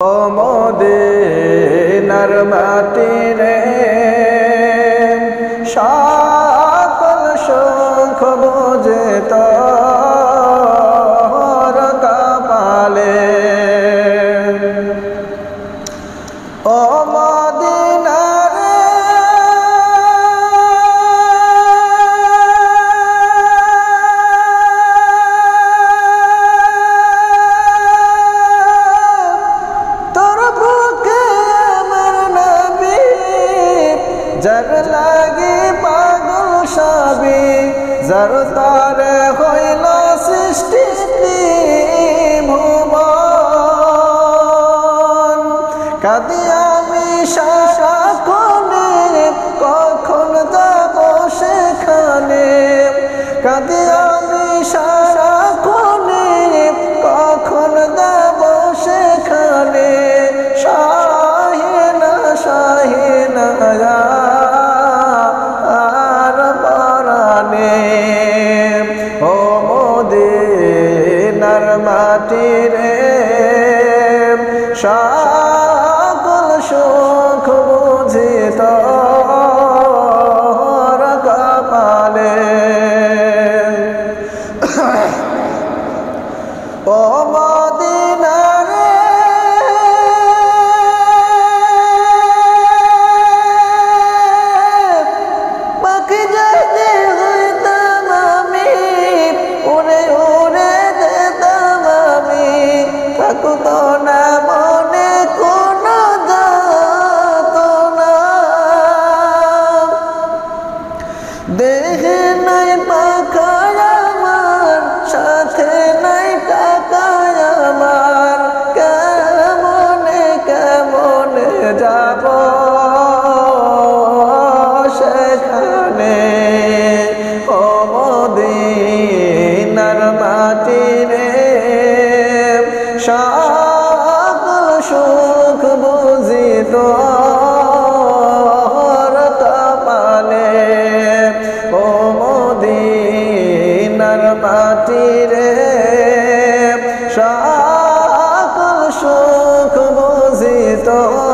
ও মদিনার মাটি রে সকল সুখ বুঝে তোর কপালে। ও মদিনা রে তোর বুকে আমার নবী যার লাগি পাগল সবই, যার তারে হইল সৃষ্টি ভুবন। কাঁদি আমি সারাক্ষণে, কখন যাব সেখানে। কাঁদি আমি সারাক্ষণে, কখন যাব সেখানে। শাহিনা শাহিনা আর পরাণে। ও মদিনার মাটি রে সকল সুখ বুঝি তোর কপালে। ও মদিনা রে পাখি যদি হইতাম আমি, উড়ে উড়ে যেতাম আমি। থাকতো না মনে কোনো যাতনা, দেহে নাই পাখায় আমার, সাথে নাই টাকায় আমার। কেমনে কেমনে যাব সেখানে। ও মদিনার মাটি রে সকল সুখ বুঝি তোর কপালে। ও মদিনার মাটি রে সকল সুখ বুঝি তোর